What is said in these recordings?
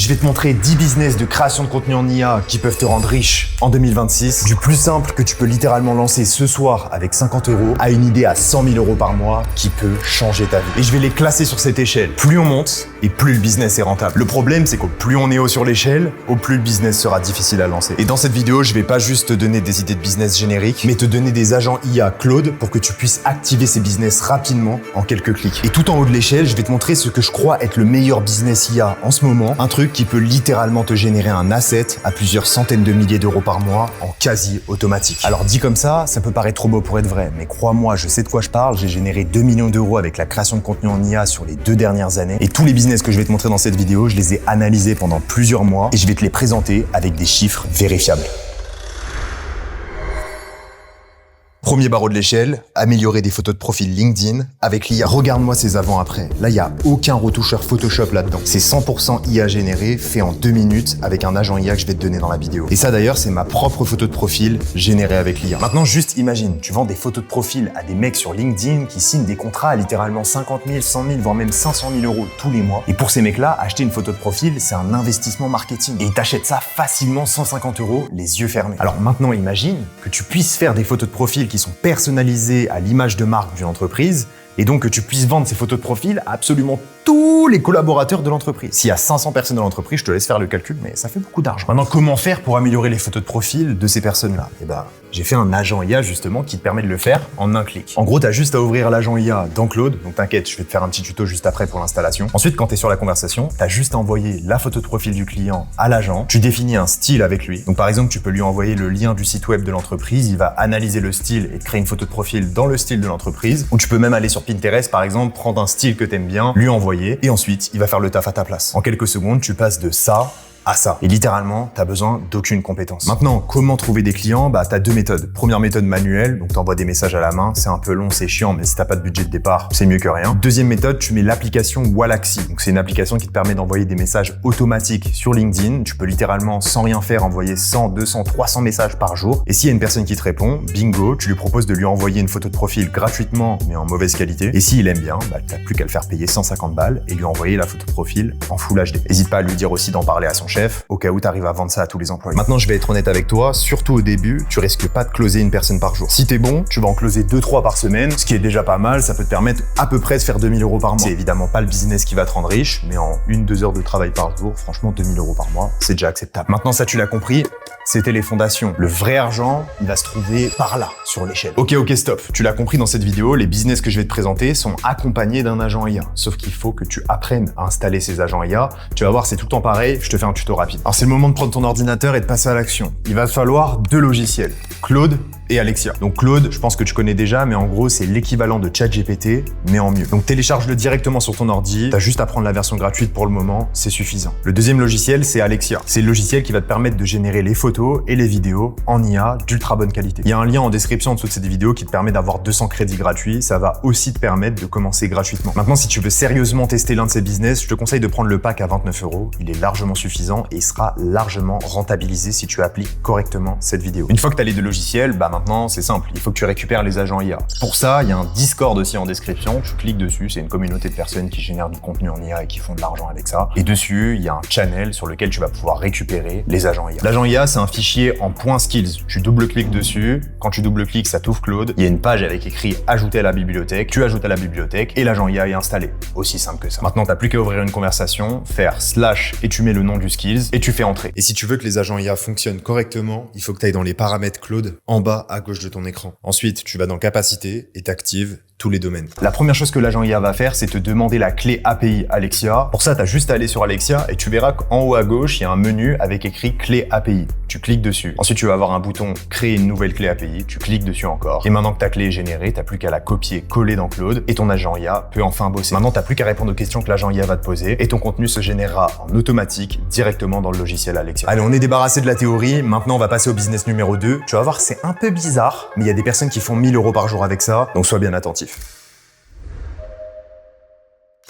Je vais te montrer 10 business de création de contenu en IA qui peuvent te rendre riche en 2026. Du plus simple que tu peux littéralement lancer ce soir avec 50 € à une idée à 100 000 € par mois qui peut changer ta vie. Et je vais les classer sur cette échelle. Plus on monte et plus le business est rentable. Le problème, c'est qu'au plus on est haut sur l'échelle, au plus le business sera difficile à lancer. Et dans cette vidéo, je vais pas juste te donner des idées de business génériques, mais te donner des agents IA Claude pour que tu puisses activer ces business rapidement en quelques clics. Et tout en haut de l'échelle, je vais te montrer ce que je crois être le meilleur business IA en ce moment, un truc qui peut littéralement te générer un asset à plusieurs centaines de milliers d'euros par mois en quasi automatique. Alors dit comme ça peut paraître trop beau pour être vrai, mais crois-moi, je sais de quoi je parle, j'ai généré 2 millions d'euros avec la création de contenu en IA sur les 2 dernières années, et tous les business que je vais te montrer dans cette vidéo, je les ai analysés pendant plusieurs mois, et je vais te les présenter avec des chiffres vérifiables. Premier barreau de l'échelle, améliorer des photos de profil LinkedIn avec l'IA. Regarde-moi ces avant-après. Là, il n'y a aucun retoucheur Photoshop là-dedans. C'est 100% IA généré, fait en 2 minutes avec un agent IA que je vais te donner dans la vidéo. Et ça d'ailleurs, c'est ma propre photo de profil générée avec l'IA. Maintenant, juste imagine, tu vends des photos de profil à des mecs sur LinkedIn qui signent des contrats à littéralement 50 000, 100 000, voire même 500 000 € tous les mois. Et pour ces mecs-là, acheter une photo de profil, c'est un investissement marketing. Et ils t'achètent ça facilement 150 € les yeux fermés. Alors maintenant, imagine que tu puisses faire des photos de profil qui sont personnalisées à l'image de marque d'une entreprise et donc que tu puisses vendre ces photos de profil à absolument tous les collaborateurs de l'entreprise. S'il y a 500 personnes dans l'entreprise, je te laisse faire le calcul, mais ça fait beaucoup d'argent. Maintenant, comment faire pour améliorer les photos de profil de ces personnes-là? Eh ben, j'ai fait un agent IA justement qui te permet de le faire en un clic. En gros, t'as juste à ouvrir l'agent IA dans Claude, donc t'inquiète, je vais te faire un petit tuto juste après pour l'installation. Ensuite, quand t'es sur la conversation, t'as juste à envoyer la photo de profil du client à l'agent, tu définis un style avec lui. Donc par exemple, tu peux lui envoyer le lien du site web de l'entreprise, il va analyser le style et te créer une photo de profil dans le style de l'entreprise, ou tu peux même aller sur Pinterest par exemple, prendre un style que t'aimes bien, lui envoyer, et ensuite, il va faire le taf à ta place. En quelques secondes, tu passes de ça à ça. Et littéralement, t'as besoin d'aucune compétence. Maintenant, comment trouver des clients? Bah, t'as 2 méthodes. Première méthode manuelle, donc t'envoies des messages à la main, c'est un peu long, c'est chiant, mais si t'as pas de budget de départ, c'est mieux que rien. Deuxième méthode, tu mets l'application Wallaxy. Donc c'est une application qui te permet d'envoyer des messages automatiques sur LinkedIn. Tu peux littéralement, sans rien faire, envoyer 100, 200, 300 messages par jour. Et s'il y a une personne qui te répond, bingo, tu lui proposes de lui envoyer une photo de profil gratuitement, mais en mauvaise qualité. Et s'il aime bien, bah, t'as plus qu'à le faire payer 150 balles et lui envoyer la photo de profil en Full HD. N'hésite pas à lui dire aussi d'en parler à son chef, au cas où t'arrives à vendre ça à tous les employés. Maintenant, je vais être honnête avec toi, surtout au début, tu risques pas de closer une personne par jour. Si t'es bon, tu vas en closer 2-3 par semaine, ce qui est déjà pas mal, ça peut te permettre à peu près de faire 2 000 € par mois. C'est évidemment pas le business qui va te rendre riche, mais en 1-2 heures de travail par jour, franchement, 2 000 € par mois, c'est déjà acceptable. Maintenant, ça, tu l'as compris, c'était les fondations. Le vrai argent, il va se trouver par là, sur l'échelle. Ok, stop. Tu l'as compris dans cette vidéo, les business que je vais te présenter sont accompagnés d'un agent IA. Sauf qu'il faut que tu apprennes à installer ces agents IA. Tu vas voir, c'est tout le temps pareil, je te fais un tuto rapide. Alors, c'est le moment de prendre ton ordinateur et de passer à l'action. Il va te falloir 2 logiciels, Claude et Alexia. Donc Claude, je pense que tu connais déjà, mais en gros, c'est l'équivalent de ChatGPT, mais en mieux. Donc télécharge-le directement sur ton ordi, t'as juste à prendre la version gratuite pour le moment, c'est suffisant. Le deuxième logiciel, c'est Alexia. C'est le logiciel qui va te permettre de générer les photos et les vidéos en IA d'ultra bonne qualité. Il y a un lien en description en dessous de cette vidéo qui te permet d'avoir 200 crédits gratuits, ça va aussi te permettre de commencer gratuitement. Maintenant, si tu veux sérieusement tester l'un de ces business, je te conseille de prendre le pack à 29 €. Il est largement suffisant et il sera largement rentabilisé si tu appliques correctement cette vidéo. Une fois que tu as les 2 logiciels, bah maintenant c'est simple, il faut que tu récupères les agents IA. Pour ça, il y a un Discord aussi en description, tu cliques dessus, c'est une communauté de personnes qui génèrent du contenu en IA et qui font de l'argent avec ça. Et dessus, il y a un channel sur lequel tu vas pouvoir récupérer les agents IA. L'agent IA, c'est un fichier en .skills. Tu double-cliques dessus, quand tu double-cliques, ça t'ouvre Claude. Il y a une page avec écrit ajouter à la bibliothèque, tu ajoutes à la bibliothèque et l'agent IA est installé. Aussi simple que ça. Maintenant, t'as plus qu'à ouvrir une conversation, faire / et tu mets le nom du skills et tu fais entrer. Et si tu veux que les agents IA fonctionnent correctement, il faut que tu ailles dans les paramètres Claude en bas à gauche de ton écran. Ensuite, tu vas dans capacité et t'actives tous les domaines. La première chose que l'agent IA va faire, c'est te demander la clé API Alexia. Pour ça, tu as juste à aller sur Alexia et tu verras qu'en haut à gauche, il y a un menu avec écrit clé API. Tu cliques dessus. Ensuite, tu vas avoir un bouton créer une nouvelle clé API. Tu cliques dessus encore. Et maintenant que ta clé est générée, t'as plus qu'à la copier, coller dans Claude et ton agent IA peut enfin bosser. Maintenant, t'as plus qu'à répondre aux questions que l'agent IA va te poser et ton contenu se générera en automatique directement dans le logiciel Alexia. Allez, on est débarrassé de la théorie. Maintenant, on va passer au business numéro 2. Tu vas voir, c'est un peu bizarre, mais il y a des personnes qui font 1 000 € par jour avec ça, donc sois bien attentif.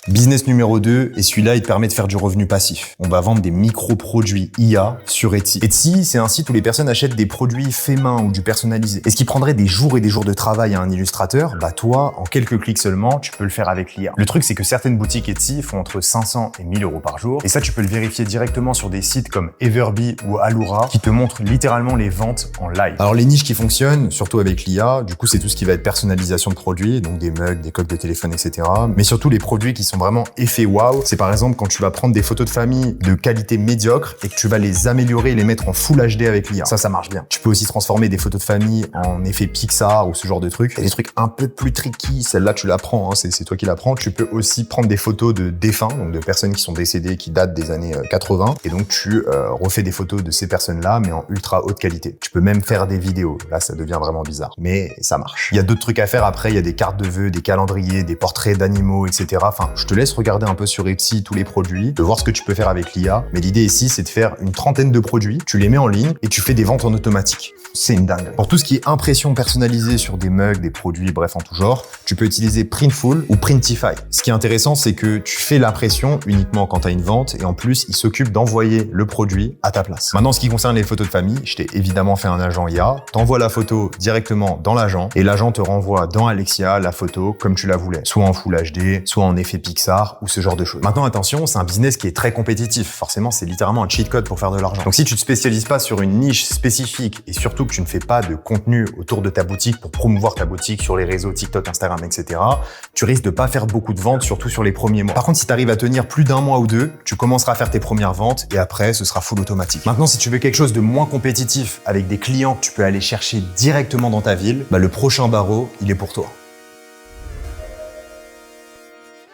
Business numéro 2, et celui-là, il te permet de faire du revenu passif. On va vendre des micro-produits IA sur Etsy. Etsy, c'est un site où les personnes achètent des produits faits main ou du personnalisé. Et ce qui prendrait des jours et des jours de travail à un illustrateur, bah toi, en quelques clics seulement, tu peux le faire avec l'IA. Le truc, c'est que certaines boutiques Etsy font entre 500 et 1000 euros par jour. Et ça, tu peux le vérifier directement sur des sites comme Everbee ou Alura qui te montrent littéralement les ventes en live. Alors les niches qui fonctionnent, surtout avec l'IA, du coup, c'est tout ce qui va être personnalisation de produits, donc des mugs, des coques de téléphone, etc. Mais surtout les produits qui sont vraiment effet wow. C'est par exemple quand tu vas prendre des photos de famille de qualité médiocre et que tu vas les améliorer et les mettre en Full HD avec l'IA. Ça marche bien. Tu peux aussi transformer des photos de famille en effet Pixar ou ce genre de trucs. Et des trucs un peu plus tricky, celle-là tu la prends, hein, c'est toi qui la prends. Tu peux aussi prendre des photos de défunts, donc de personnes qui sont décédées, qui datent des années 80. Et donc tu refais des photos de ces personnes-là, mais en ultra haute qualité. Tu peux même faire des vidéos. Là, ça devient vraiment bizarre. Mais ça marche. Il y a d'autres trucs à faire après. Il y a des cartes de vœux, des calendriers, des portraits d'animaux, etc. Enfin, je te laisse regarder un peu sur Etsy tous les produits, de voir ce que tu peux faire avec l'IA. Mais l'idée ici, c'est de faire une trentaine de produits, tu les mets en ligne et tu fais des ventes en automatique. C'est une dingue. Pour tout ce qui est impression personnalisée sur des mugs, des produits, bref, en tout genre, tu peux utiliser Printful ou Printify. Ce qui est intéressant, c'est que tu fais l'impression uniquement quand tu as une vente et en plus, il s'occupe d'envoyer le produit à ta place. Maintenant, ce qui concerne les photos de famille, je t'ai évidemment fait un agent IA, t'envoies la photo directement dans l'agent et l'agent te renvoie dans Alexia la photo comme tu la voulais, soit en Full HD, soit en effet Pixar ou ce genre de choses. Maintenant, attention, c'est un business qui est très compétitif. Forcément, c'est littéralement un cheat code pour faire de l'argent. Donc, si tu te spécialises pas sur une niche spécifique et surtout que tu ne fais pas de contenu autour de ta boutique pour promouvoir ta boutique sur les réseaux TikTok, Instagram, etc., tu risques de pas faire beaucoup de ventes, surtout sur les premiers mois. Par contre, si tu arrives à tenir plus d'un mois ou deux, tu commenceras à faire tes premières ventes et après, ce sera full automatique. Maintenant, si tu veux quelque chose de moins compétitif avec des clients que tu peux aller chercher directement dans ta ville, bah, le prochain barreau, il est pour toi.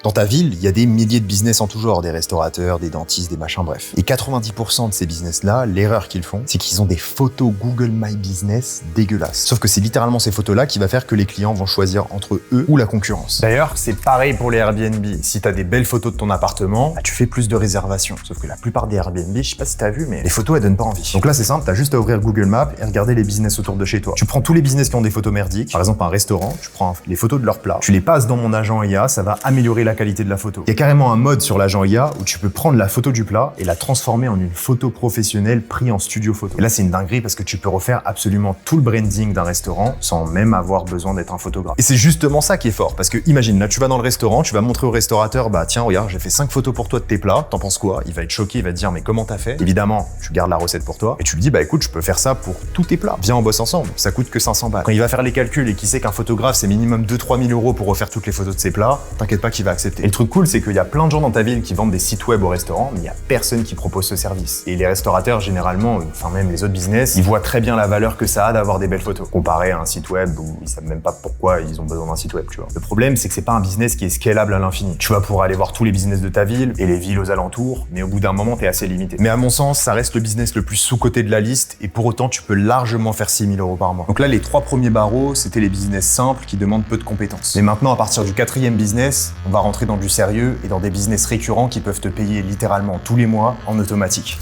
Dans ta ville, il y a des milliers de business en tout genre, des restaurateurs, des dentistes, des machins, bref. Et 90% de ces business-là, l'erreur qu'ils font, c'est qu'ils ont des photos Google My Business dégueulasses. Sauf que c'est littéralement ces photos-là qui va faire que les clients vont choisir entre eux ou la concurrence. D'ailleurs, c'est pareil pour les Airbnb. Si t'as des belles photos de ton appartement, bah, tu fais plus de réservations. Sauf que la plupart des Airbnb, je sais pas si t'as vu, mais les photos, elles donnent pas envie. Donc là, c'est simple, t'as juste à ouvrir Google Maps et regarder les business autour de chez toi. Tu prends tous les business qui ont des photos merdiques, par exemple un restaurant, tu prends les photos de leurs plats, tu les passes dans mon agent IA, ça va améliorer la qualité de la photo. Il y a carrément un mode sur l'agent IA où tu peux prendre la photo du plat et la transformer en une photo professionnelle prise en studio photo. Et là, c'est une dinguerie parce que tu peux refaire absolument tout le branding d'un restaurant sans même avoir besoin d'être un photographe. Et c'est justement ça qui est fort parce que imagine, là, tu vas dans le restaurant, tu vas montrer au restaurateur, bah tiens, regarde, j'ai fait 5 photos pour toi de tes plats, t'en penses quoi? Il va être choqué, il va te dire, mais comment t'as fait? Évidemment, tu gardes la recette pour toi et tu lui dis, bah écoute, je peux faire ça pour tous tes plats. Viens, on bosse ensemble, ça coûte que 500 balles. Quand il va faire les calculs et qu'il sait qu'un photographe, c'est minimum 2-3 000 euros pour refaire toutes les photos de ses plats, t'inquiète pas qu'il va accepter. Et le truc cool, c'est qu'il y a plein de gens dans ta ville qui vendent des sites web au restaurant, mais il y a personne qui propose ce service. Et les restaurateurs, généralement, enfin même les autres business, ils voient très bien la valeur que ça a d'avoir des belles photos, comparé à un site web où ils savent même pas pourquoi ils ont besoin d'un site web, tu vois. Le problème, c'est que c'est pas un business qui est scalable à l'infini. Tu vas pouvoir aller voir tous les business de ta ville et les villes aux alentours, mais au bout d'un moment, t'es assez limité. Mais à mon sens, ça reste le business le plus sous-coté de la liste et pour autant, tu peux largement faire 6 000 euros par mois. Donc là, les 3 premiers barreaux, c'était les business simples qui demandent peu de compétences. Mais maintenant, à partir du 4e business, on va rentrer dans du sérieux et dans des business récurrents qui peuvent te payer littéralement tous les mois en automatique.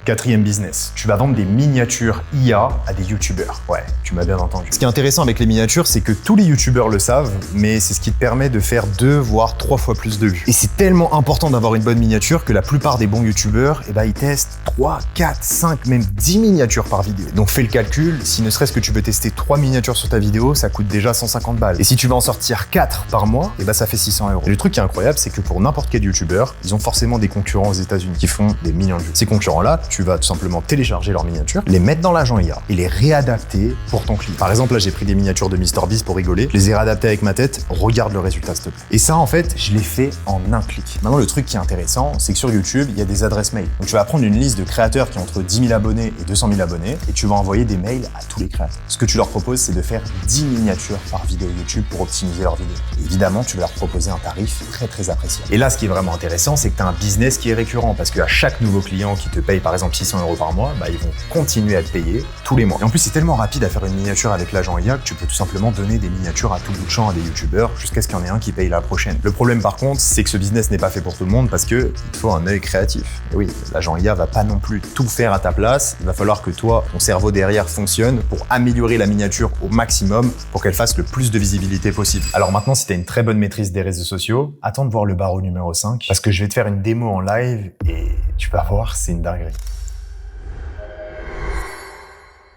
4e business, tu vas vendre des miniatures IA à des youtubeurs. Ouais, tu m'as bien entendu. Ce qui est intéressant avec les miniatures, c'est que tous les youtubeurs le savent, mais c'est ce qui te permet de faire 2 voire 3 fois plus de vues. Et c'est tellement important d'avoir une bonne miniature que la plupart des bons youtubeurs, ils testent 3, 4, 5, même 10 miniatures par vidéo. Donc fais le calcul, si ne serait-ce que tu veux tester 3 miniatures sur ta vidéo, ça coûte déjà 150 balles. Et si tu vas en sortir 4 par mois, ça fait 600 euros. Et le truc qui est incroyable, c'est que pour n'importe quel youtubeur, ils ont forcément des concurrents aux États-Unis qui font des millions de vues. Ces concurrents-là, tu vas tout simplement télécharger leurs miniatures, les mettre dans l'agent IA et les réadapter pour ton client. Par exemple, là, j'ai pris des miniatures de MrBeast pour rigoler, je les ai réadaptées avec ma tête, regarde le résultat, s'il te plaît. Et ça, en fait, je l'ai fait en un clic. Maintenant, le truc qui est intéressant, c'est que sur YouTube, il y a des adresses mail. Donc, tu vas prendre une liste de créateurs qui ont entre 10 000 abonnés et 200 000 abonnés et tu vas envoyer des mails à tous les créateurs. Ce que tu leur proposes, c'est de faire 10 miniatures par vidéo YouTube pour optimiser leur vidéo. Et évidemment, tu vas leur proposer un tarif très, très appréciable. Et là, ce qui est vraiment intéressant, c'est que tu as un business qui est récurrent parce qu'à chaque nouveau client qui te paye, par exemple, exemple 600 € par mois, bah ils vont continuer à te payer tous les mois. Et en plus, c'est tellement rapide à faire une miniature avec l'agent IA que tu peux tout simplement donner des miniatures à tout bout de champ à des youtubeurs jusqu'à ce qu'il y en ait un qui paye la prochaine. Le problème par contre, c'est que ce business n'est pas fait pour tout le monde parce que il faut un œil créatif. Et oui, l'agent IA va pas non plus tout faire à ta place. Il va falloir que toi, ton cerveau derrière fonctionne pour améliorer la miniature au maximum pour qu'elle fasse le plus de visibilité possible. Alors maintenant, si tu as une très bonne maîtrise des réseaux sociaux, attends de voir le barreau numéro 5 parce que je vais te faire une démo en live et tu vas voir, c'est une dinguerie.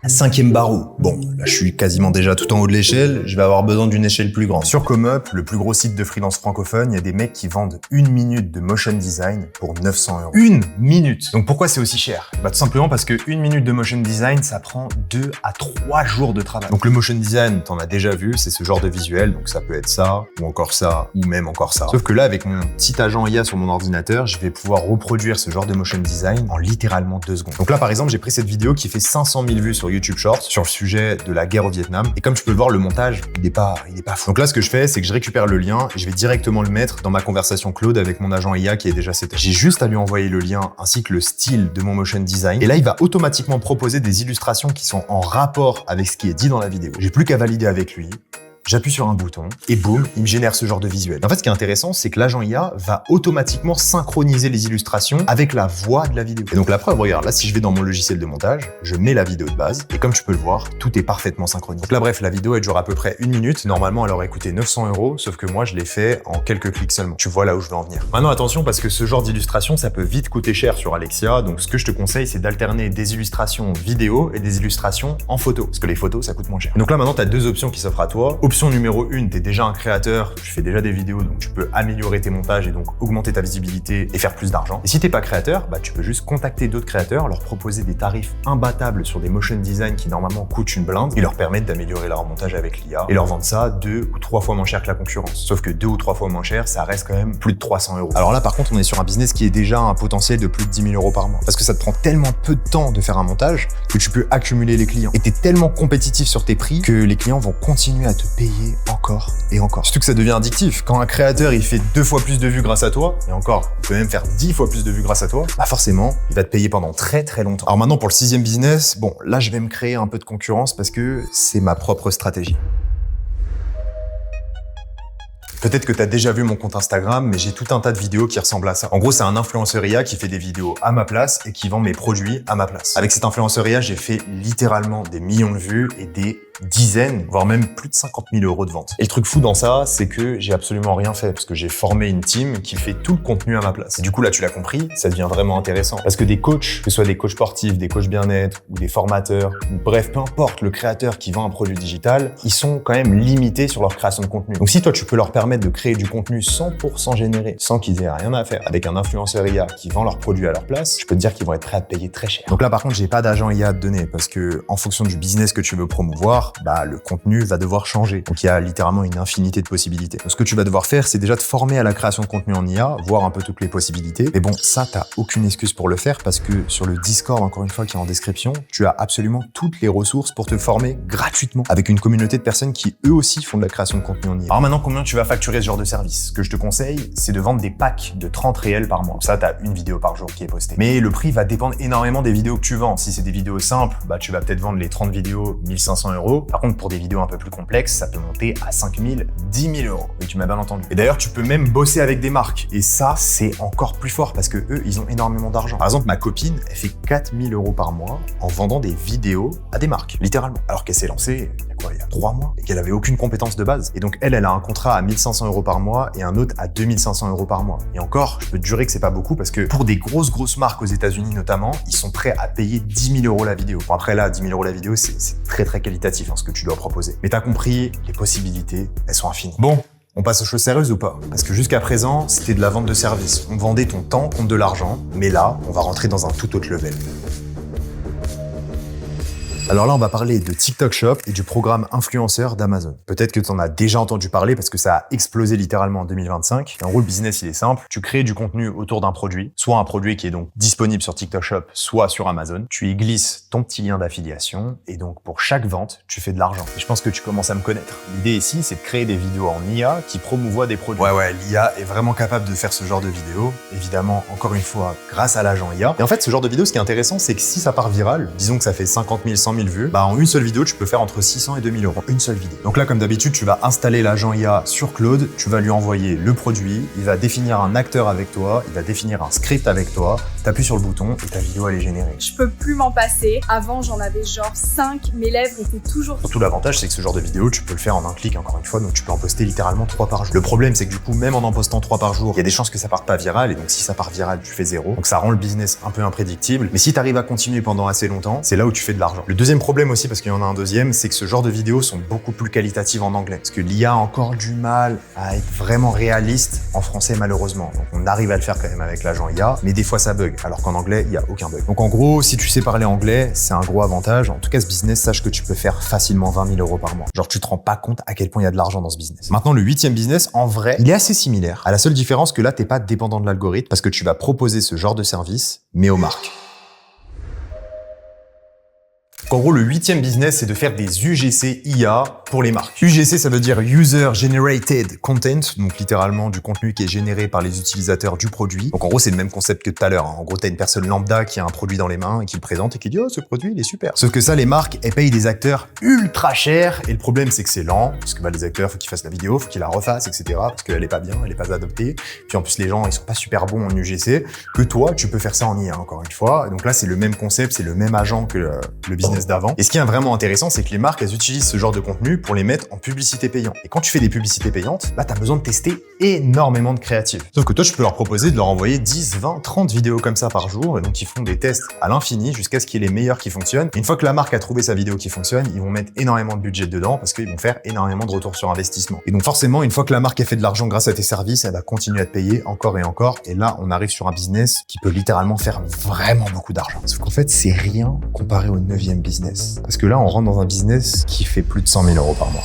5e barreau. Bon, là je suis quasiment déjà tout en haut de l'échelle, je vais avoir besoin d'une échelle plus grande. Sur ComeUp, le plus gros site de freelance francophone, il y a des mecs qui vendent 1 minute de motion design pour 900 €. 1 minute! Donc pourquoi c'est aussi cher? Bah tout simplement parce que 1 minute de motion design, ça prend 2 à 3 jours de travail. Donc le motion design, t'en as déjà vu, c'est ce genre de visuel, donc ça peut être ça, ou encore ça, ou même encore ça. Sauf que là, avec mon petit agent IA sur mon ordinateur, je vais pouvoir reproduire ce genre de motion design en littéralement 2 secondes. Donc là, par exemple, j'ai pris cette vidéo qui fait 500 000 vues sur YouTube Shorts sur le sujet de la guerre au Vietnam. Et comme tu peux le voir, le montage, il est pas fou. Donc là, ce que je fais, c'est que je récupère le lien et je vais directement le mettre dans ma conversation Claude avec mon agent IA qui est déjà seté. J'ai juste à lui envoyer le lien ainsi que le style de mon motion design. Et là, il va automatiquement proposer des illustrations qui sont en rapport avec ce qui est dit dans la vidéo. J'ai plus qu'à valider avec lui. J'appuie sur un bouton et boum, il me génère ce genre de visuel. En fait, ce qui est intéressant, c'est que l'agent IA va automatiquement synchroniser les illustrations avec la voix de la vidéo. Et donc la preuve, regarde, là, si je vais dans mon logiciel de montage, je mets la vidéo de base et comme tu peux le voir, tout est parfaitement synchronisé. Donc là, bref, la vidéo, elle dure à peu près 1 minute. Normalement, elle aurait coûté 900 €, sauf que moi, je l'ai fait en quelques clics seulement. Tu vois là où je veux en venir. Maintenant, attention, parce que ce genre d'illustration, ça peut vite coûter cher sur Alexia. Donc, ce que je te conseille, c'est d'alterner des illustrations vidéo et des illustrations en photo. Parce que les photos, ça coûte moins cher. Donc là, maintenant, tu as 2 options qui s'offrent à toi. Option numéro 1, t'es déjà un créateur, tu fais déjà des vidéos, donc tu peux améliorer tes montages et donc augmenter ta visibilité et faire plus d'argent. Et si t'es pas créateur, bah tu peux juste contacter d'autres créateurs, leur proposer des tarifs imbattables sur des motion design qui normalement coûtent une blinde et leur permettre d'améliorer leur montage avec l'IA et leur vendre ça 2 ou 3 fois moins cher que la concurrence. Sauf que 2 ou 3 fois moins cher, ça reste quand même plus de 300 €. Alors là, par contre, on est sur un business qui est déjà un potentiel de plus de 10 000 € par mois. Parce que ça te prend tellement peu de temps de faire un montage que tu peux accumuler les clients. Et t'es tellement compétitif sur tes prix que les clients vont continuer à te payer encore et encore. Surtout que ça devient addictif. Quand un créateur, il fait 2 fois plus de vues grâce à toi, et encore, il peut même faire 10 fois plus de vues grâce à toi, bah forcément, il va te payer pendant très très longtemps. Alors maintenant, pour le 6e business, bon, là, je vais me créer un peu de concurrence parce que c'est ma propre stratégie. Peut-être que tu as déjà vu mon compte Instagram, mais j'ai tout un tas de vidéos qui ressemblent à ça. En gros, c'est un influenceur IA qui fait des vidéos à ma place et qui vend mes produits à ma place. Avec cet influenceur IA, j'ai fait littéralement des millions de vues et des dizaines, voire même plus de 50 000 € de vente. Et le truc fou dans ça, c'est que j'ai absolument rien fait parce que j'ai formé une team qui fait tout le contenu à ma place. Et du coup, là, tu l'as compris, ça devient vraiment intéressant. Parce que des coachs, que ce soit des coachs sportifs, des coachs bien-être ou des formateurs, ou bref, peu importe le créateur qui vend un produit digital, ils sont quand même limités sur leur création de contenu. Donc si toi, tu peux leur permettre de créer du contenu 100% généré sans qu'ils aient rien à faire avec un influenceur IA qui vend leurs produits à leur place, je peux te dire qu'ils vont être prêts à te payer très cher. Donc là, par contre, j'ai pas d'agent IA à te donner parce que en fonction du business que tu veux promouvoir, bah, le contenu va devoir changer. Donc il y a littéralement une infinité de possibilités. Donc ce que tu vas devoir faire, c'est déjà te former à la création de contenu en IA, voir un peu toutes les possibilités. Mais bon, ça, t'as aucune excuse pour le faire parce que sur le Discord, encore une fois, qui est en description, tu as absolument toutes les ressources pour te former gratuitement avec une communauté de personnes qui eux aussi font de la création de contenu en IA. Alors maintenant, combien tu vas facturer ce genre de service? Ce que je te conseille, c'est de vendre des packs de 30 réels par mois. Ça, t'as une vidéo par jour qui est postée. Mais le prix va dépendre énormément des vidéos que tu vends. Si c'est des vidéos simples, bah tu vas peut-être vendre les 30 vidéos 1 500 €. Par contre, pour des vidéos un peu plus complexes, ça peut monter à 5 000, 10 000 €. Oui, tu m'as bien entendu. Et d'ailleurs, tu peux même bosser avec des marques. Et ça, c'est encore plus fort parce que eux, ils ont énormément d'argent. Par exemple, ma copine, elle fait 4 000 € par mois en vendant des vidéos à des marques, littéralement. Alors qu'elle s'est lancée, il y a 3 mois et qu'elle avait aucune compétence de base. Et donc, elle a un contrat à 1 500 € par mois et un autre à 2 500 € par mois. Et encore, je peux te jurer que c'est pas beaucoup parce que pour des grosses marques aux États-Unis notamment, ils sont prêts à payer 10 000 € la vidéo. Bon, après là, 10 000 € la vidéo, c'est très qualitatif ce que tu dois proposer. Mais t'as compris, les possibilités, elles sont infinies. Bon, on passe aux choses sérieuses ou pas? Parce que jusqu'à présent, c'était de la vente de services. On vendait ton temps contre de l'argent, mais là, on va rentrer dans un tout autre level. Alors là, on va parler de TikTok Shop et du programme influenceur d'Amazon. Peut-être que tu en as déjà entendu parler parce que ça a explosé littéralement en 2025. En gros, le business, il est simple. Tu crées du contenu autour d'un produit, soit un produit qui est donc disponible sur TikTok Shop, soit sur Amazon. Tu y glisses ton petit lien d'affiliation et donc pour chaque vente, tu fais de l'argent. Et je pense que tu commences à me connaître. L'idée ici, c'est de créer des vidéos en IA qui promouvoient des produits. Ouais, l'IA est vraiment capable de faire ce genre de vidéos. Évidemment, encore une fois, grâce à l'agent IA. Et en fait, ce genre de vidéo, ce qui est intéressant, c'est que si ça part viral, disons que ça fait 50 000, 100 000 vues, en une seule vidéo, tu peux faire entre 600 et 2000 euros. Une seule vidéo. Donc là, comme d'habitude, tu vas installer l'agent IA sur Claude, tu vas lui envoyer le produit, il va définir un acteur avec toi, il va définir un script avec toi, t'appuies sur le bouton et ta vidéo, elle est générée. Je peux plus m'en passer. Avant, j'en avais genre 5, mes lèvres étaient toujours... Surtout, l'avantage, c'est que ce genre de vidéo, tu peux le faire en un clic, encore une fois, donc tu peux en poster littéralement 3 par jour. Le problème, c'est que du coup, même en postant 3 par jour, il y a des chances que ça parte pas viral, et donc si ça part viral, tu fais 0. Donc ça rend le business un peu imprédictible. Mais si tu arrives à continuer pendant assez longtemps, c'est là où tu fais de l'argent. Le deuxième problème aussi, parce qu'il y en a un deuxième, c'est que ce genre de vidéos sont beaucoup plus qualitatives en anglais. Parce que l'IA a encore du mal à être vraiment réaliste en français, malheureusement. Donc on arrive à le faire quand même avec l'agent IA, mais des fois ça bug, alors qu'en anglais, il n'y a aucun bug. Donc en gros, si tu sais parler anglais, c'est un gros avantage. En tout cas, ce business, sache que tu peux faire facilement 20 000 euros par mois. Genre, tu te rends pas compte à quel point il y a de l'argent dans ce business. Maintenant, le 8e business, en vrai, il est assez similaire. À la seule différence que là, t'es pas dépendant de l'algorithme parce que tu vas proposer ce genre de service, mais aux marques. En gros, le 8e business, c'est de faire des UGC IA pour les marques. UGC, ça veut dire User Generated Content, donc littéralement du contenu qui est généré par les utilisateurs du produit. Donc en gros, c'est le même concept que tout à l'heure. En gros, t'as une personne lambda qui a un produit dans les mains et qui le présente et qui dit « Oh, ce produit, il est super ». Sauf que ça, les marques, elles payent des acteurs ultra chers et le problème, c'est que c'est lent parce que les acteurs, faut qu'ils fassent la vidéo, faut qu'ils la refassent, etc. parce qu'elle est pas bien, elle est pas adoptée. Puis en plus, les gens, ils sont pas super bons en UGC. Que toi, tu peux faire ça en IA, encore une fois. Et donc là, c'est le même concept, c'est le même agent que le business d'avant. Et ce qui est vraiment intéressant, c'est que les marques, elles utilisent ce genre de contenu pour les mettre en publicité payante. Et quand tu fais des publicités payantes, t'as besoin de tester énormément de créatives. Sauf que toi, tu peux leur proposer de leur envoyer 10, 20, 30 vidéos comme ça par jour. Et donc, ils font des tests à l'infini jusqu'à ce qu'il y ait les meilleurs qui fonctionnent. Et une fois que la marque a trouvé sa vidéo qui fonctionne, ils vont mettre énormément de budget dedans parce qu'ils vont faire énormément de retour sur investissement. Et donc, forcément, une fois que la marque a fait de l'argent grâce à tes services, elle va continuer à te payer encore et encore. Et là, on arrive sur un business qui peut littéralement faire vraiment beaucoup d'argent. Sauf qu'en fait, c'est rien comparé au 9e business. Parce que là, on rentre dans un business qui fait plus de 100 000 euros par mois.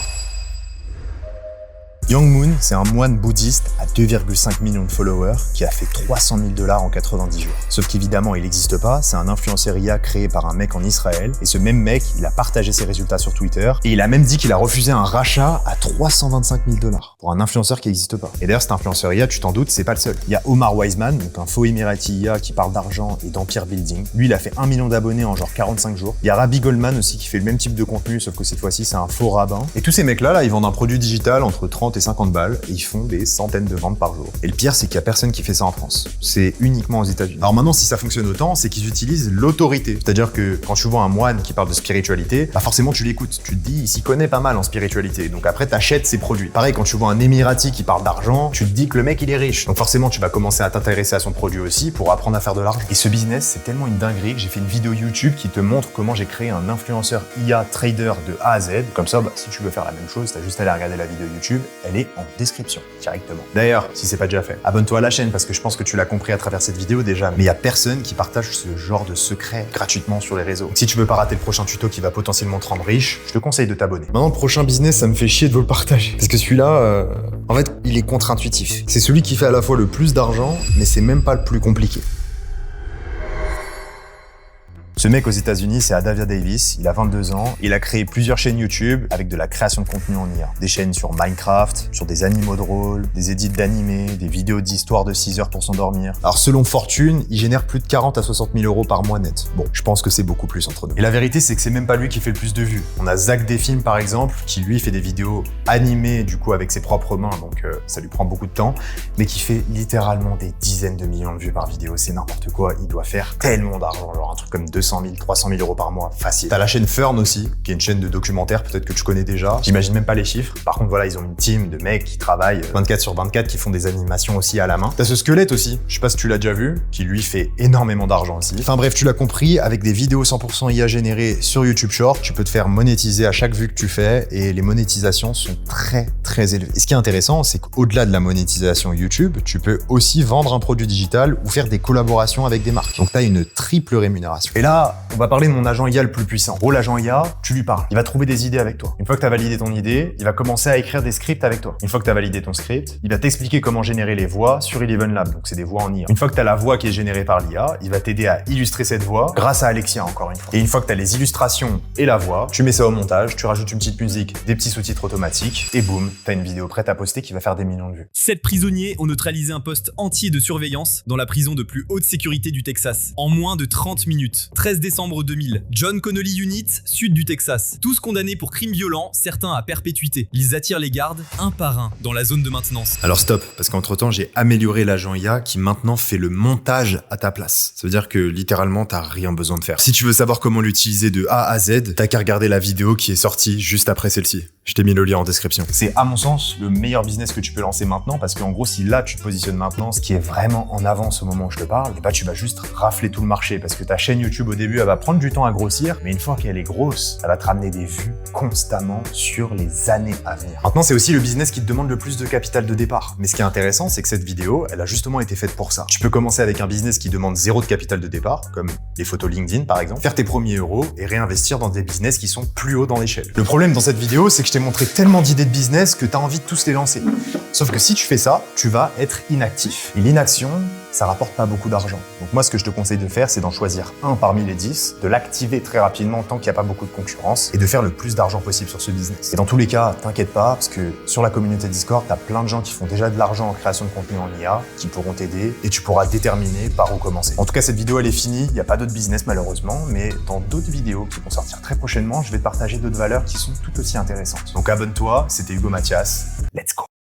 Young Moon, c'est un moine bouddhiste à 2,5 millions de followers qui a fait 300 000 $ en 90 jours. Sauf qu'évidemment, il n'existe pas, c'est un influenceur IA créé par un mec en Israël. Et ce même mec, il a partagé ses résultats sur Twitter et il a même dit qu'il a refusé un rachat à 325 000 $ pour un influenceur qui n'existe pas. Et d'ailleurs, cet influenceur IA, tu t'en doutes, c'est pas le seul. Il y a Omar Wiseman, donc un faux Emirati IA qui parle d'argent et d'empire building. Lui, il a fait 1 million d'abonnés en genre 45 jours. Il y a Rabbi Goldman aussi qui fait le même type de contenu, sauf que cette fois-ci, c'est un faux rabbin. Et tous ces mecs-là, ils vendent un produit digital entre 30 et 50 balles et ils font des centaines de ventes par jour. Et le pire, c'est qu'il y a personne qui fait ça en France. C'est uniquement aux États-Unis. Alors maintenant, si ça fonctionne autant, c'est qu'ils utilisent l'autorité. C'est-à-dire que quand tu vois un moine qui parle de spiritualité, forcément tu l'écoutes. Tu te dis, il s'y connaît pas mal en spiritualité. Donc après, t'achètes ses produits. Pareil, quand tu vois un Émirati qui parle d'argent, tu te dis que le mec, il est riche. Donc forcément, tu vas commencer à t'intéresser à son produit aussi pour apprendre à faire de l'argent. Et ce business, c'est tellement une dinguerie que j'ai fait une vidéo YouTube qui te montre comment j'ai créé un influenceur IA trader de A à Z. Comme ça, si tu veux faire la même chose, t'as juste à aller regarder la vidéo YouTube. Elle est en description directement. D'ailleurs, si c'est pas déjà fait, abonne-toi à la chaîne parce que je pense que tu l'as compris à travers cette vidéo déjà, mais il y a personne qui partage ce genre de secret gratuitement sur les réseaux. Donc, si tu veux pas rater le prochain tuto qui va potentiellement te rendre riche, je te conseille de t'abonner. Maintenant, le prochain business, ça me fait chier de vous le partager parce que celui-là, en fait, il est contre-intuitif. C'est celui qui fait à la fois le plus d'argent, mais c'est même pas le plus compliqué. Ce mec aux États-Unis, c'est Adavia Davis, il a 22 ans, il a créé plusieurs chaînes YouTube avec de la création de contenu en IA. Des chaînes sur Minecraft, sur des animaux drôles, des edits d'animés, des vidéos d'histoire de 6 heures pour s'endormir. Alors selon Fortune, il génère plus de 40 à 60 000 euros par mois net. Bon, je pense que c'est beaucoup plus entre nous. Et la vérité, c'est que c'est même pas lui qui fait le plus de vues. On a Zach Desfilms par exemple, qui lui fait des vidéos animées du coup avec ses propres mains, donc ça lui prend beaucoup de temps, mais qui fait littéralement des dizaines de millions de vues par vidéo. C'est n'importe quoi, il doit faire tellement d'argent, genre un truc comme 200 000, 300 000 euros par mois, facile. T'as la chaîne Fern aussi, qui est une chaîne de documentaires, peut-être que tu connais déjà. J'imagine même pas les chiffres. Par contre, voilà, ils ont une team de mecs qui travaillent 24 sur 24, qui font des animations aussi à la main. T'as ce squelette aussi, je sais pas si tu l'as déjà vu, qui lui fait énormément d'argent aussi. Enfin bref, tu l'as compris, avec des vidéos 100% IA générées sur YouTube Short, tu peux te faire monétiser à chaque vue que tu fais et les monétisations sont très élevées. Et ce qui est intéressant, c'est qu'au-delà de la monétisation YouTube, tu peux aussi vendre un produit digital ou faire des collaborations avec des marques. Donc t'as une triple rémunération. Et là, Là, on va parler de mon agent IA le plus puissant. En gros, l'agent IA, tu lui parles. Il va trouver des idées avec toi. Une fois que tu as validé ton idée, il va commencer à écrire des scripts avec toi. Une fois que tu as validé ton script, il va t'expliquer comment générer les voix sur Eleven Lab. Donc, c'est des voix en IA. Une fois que tu as la voix qui est générée par l'IA, il va t'aider à illustrer cette voix grâce à Alexia, encore une fois. Et une fois que tu as les illustrations et la voix, tu mets ça au montage, tu rajoutes une petite musique, des petits sous-titres automatiques, et boum, tu as une vidéo prête à poster qui va faire des millions de vues. 7 prisonniers ont neutralisé un poste entier de surveillance dans la prison de plus haute sécurité du Texas, en moins de 30 minutes. 13 décembre 2000, John Connolly Unit, sud du Texas. Tous condamnés pour crimes violents, certains à perpétuité. Ils attirent les gardes un par un dans la zone de maintenance. Alors stop, parce qu'entre-temps, j'ai amélioré l'agent IA qui maintenant fait le montage à ta place. Ça veut dire que littéralement, t'as rien besoin de faire. Si tu veux savoir comment l'utiliser de A à Z, t'as qu'à regarder la vidéo qui est sortie juste après celle-ci. Je t'ai mis le lien en description. C'est à mon sens le meilleur business que tu peux lancer maintenant parce qu'en gros, si là tu te positionnes maintenant, ce qui est vraiment en avance au moment où je te parle, bah tu vas juste rafler tout le marché parce que ta chaîne YouTube au début, elle va prendre du temps à grossir, mais une fois qu'elle est grosse, elle va te ramener des vues constamment sur les années à venir. Maintenant, c'est aussi le business qui te demande le plus de capital de départ. Mais ce qui est intéressant, c'est que cette vidéo, elle a justement été faite pour ça. Tu peux commencer avec un business qui demande 0 de capital de départ, comme les photos LinkedIn par exemple, faire tes premiers euros et réinvestir dans des business qui sont plus hauts dans l'échelle. Le problème dans cette vidéo, c'est que je t'ai montré tellement d'idées de business que tu as envie de tous les lancer. Sauf que si tu fais ça, tu vas être inactif. Et l'inaction, ça rapporte pas beaucoup d'argent. Donc moi, ce que je te conseille de faire, c'est d'en choisir un parmi les 10, de l'activer très rapidement tant qu'il n'y a pas beaucoup de concurrence et de faire le plus d'argent possible sur ce business. Et dans tous les cas, t'inquiète pas, parce que sur la communauté Discord, t'as plein de gens qui font déjà de l'argent en création de contenu en IA, qui pourront t'aider et tu pourras déterminer par où commencer. En tout cas, cette vidéo, elle est finie. Il n'y a pas d'autres business malheureusement, mais dans d'autres vidéos qui vont sortir très prochainement, je vais te partager d'autres valeurs qui sont tout aussi intéressantes. Donc abonne-toi, c'était Hugo Mathias. Let's go!